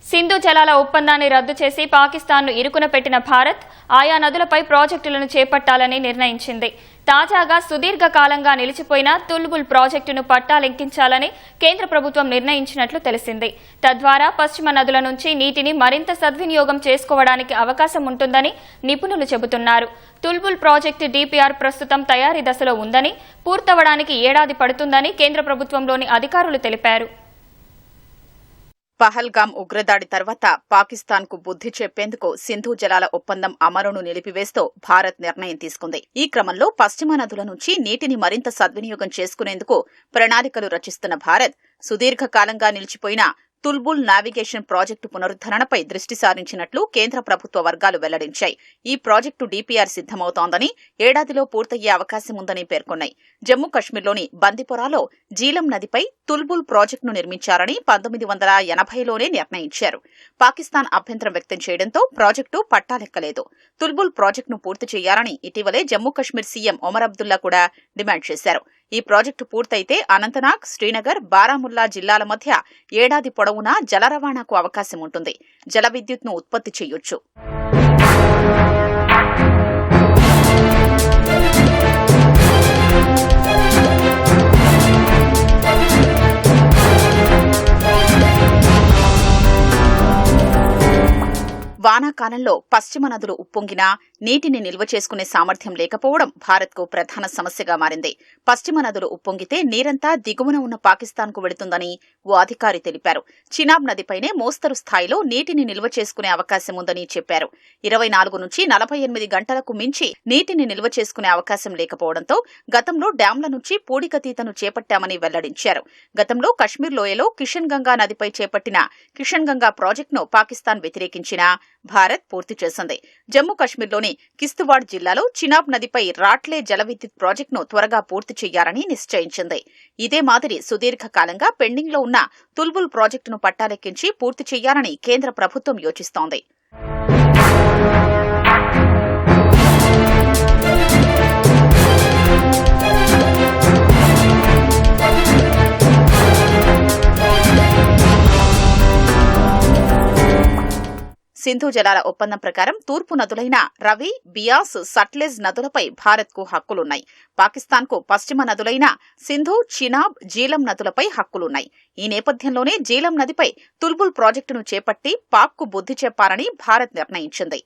సింధు జలాల ఒప్పందాన్ని రద్దు చేసి పాకిస్తాన్ను ఇరుకున పెట్టిన భారత్ ఆయా నదులపై ప్రాజెక్టులను చేపట్టాలని నిర్ణయించింది. తాజాగా సుదీర్ఘకాలంగా నిలిచిపోయిన తుల్బుల్ ప్రాజెక్టును పట్టాలెక్కించాలని కేంద్ర ప్రభుత్వం నిర్ణయించినట్లు తెలిసింది. తద్వారా పశ్చిమ నదుల నుంచి నీటిని మరింత సద్వినియోగం చేసుకోవడానికి అవకాశం ఉంటుందని నిపుణులు చెబుతున్నారు. తుల్బుల్ ప్రాజెక్టు డీపీఆర్ ప్రస్తుతం తయారీ దశలో ఉందని, పూర్తవడానికి ఏడాది పడుతుందని కేంద్ర ప్రభుత్వంలోని అధికారులు తెలిపారు. పహల్గాం ఉగ్రదాడి తర్వాత పాకిస్తాన్కు బుద్ధి చెప్పేందుకు సింధు జలాల ఒప్పందం అమలును నిలిపివేస్తూ భారత్ నిర్ణయం తీసుకుంది. ఈ క్రమంలో పశ్చిమ నదుల నుంచి నీటిని మరింత సద్వినియోగం చేసుకునేందుకు ప్రణాళికలు రచిస్తున్న భారత్ సుదీర్ఘకాలంగా నిలిచిపోయిన తుల్బుల్ నావిగేషన్ ప్రాజెక్టు పునరుద్దరణపై దృష్టి సారించినట్లు కేంద్ర ప్రభుత్వ వర్గాలు వెల్లడించాయి. ఈ ప్రాజెక్టు డీపీఆర్ సిద్దమవుతోందని, ఏడాదిలో పూర్తయ్యే అవకాశం ఉందని పేర్కొన్నాయి. జమ్మూ కశ్మీర్లోని బందిపోరాలో జీలం నదిపై తుల్బుల్ ప్రాజెక్టును నిర్మించాలని 1980లోనే నిర్ణయించారు. పాకిస్తాన్ అభ్యంతరం వ్యక్తం చేయడంతో ప్రాజెక్టు పట్టాలెక్కలేదు. తుల్బుల్ ప్రాజెక్టును పూర్తి చేయాలని ఇటీవలే జమ్మూ కశ్మీర్ సీఎం ఒమర్ అబ్దుల్లా కూడా డిమాండ్ చేశారు. ఈ ప్రాజెక్టు పూర్తయితే అనంతనాగ్, శ్రీనగర్, బారాముల్లా జిల్లాల మధ్య ఏడాది పొడవునా జల రవాణాకు అవకాశం ఉంటుంది. జల విద్యుత్ను ఉత్పత్తి చేయొచ్చు. వానాకాలంలో పశ్చిమ నదులు ఉప్పొంగినా నీటిని నిల్వ చేసుకునే సామర్థ్యం లేకపోవడం భారత్కు ప్రధాన సమస్యగా మారింది. పశ్చిమ నదులు ఉప్పొంగితే నీరంతా దిగువన ఉన్న పాకిస్తాన్కు వెళుతుందని ఓ అధికారి తెలిపారు. చినాబ్ నదిపైనే మోస్తరు స్థాయిలో నీటిని నిల్వ చేసుకునే అవకాశం ఉందని చెప్పారు. 24 నుంచి 48 గంటలకు మించి నీటిని నిల్వ చేసుకునే అవకాశం లేకపోవడంతో గతంలో డ్యాంల నుంచి పూడికతీతను చేపట్టామని వెల్లడించారు. గతంలో కశ్మీర్ లోయలో కిషన్ గంగా నదిపై చేపట్టిన కిషన్ గంగా ప్రాజెక్టును పాకిస్తాన్ వ్యతిరేకించినా భారత్ పూర్తి చేసింది. జమ్మూ కశ్మీర్లోని కిస్తవాడ్ జిల్లాలో చినాబ్ నదిపై రాట్లే జల విద్యుత్ ప్రాజెక్టును త్వరగా పూర్తి చేయాలని నిశ్చయించింది. ఇదే మాదిరి సుదీర్ఘకాలంగా పెండింగ్లో ఉన్న తుల్బుల్ ప్రాజెక్టును పట్టాలెక్కించి పూర్తి చేయాలని కేంద్ర ప్రభుత్వం యోచిస్తోంది. సింధు జలాల ఒప్పందం ప్రకారం తూర్పు నదులైన రవి, బియాస్, సట్లెజ్ నదులపై భారత్కు హక్కులున్నాయి. పాకిస్తాన్కు పశ్చిమ నదులైన సింధు, చినాబ్, జీలం నదులపై హక్కులున్నాయి. ఈ నేపథ్యంలోనే జీలం నదిపై తుల్బుల్ ప్రాజెక్టును చేపట్టి పాక్కు బుద్ధి చెప్పాలని భారత్ నిర్ణయించింది.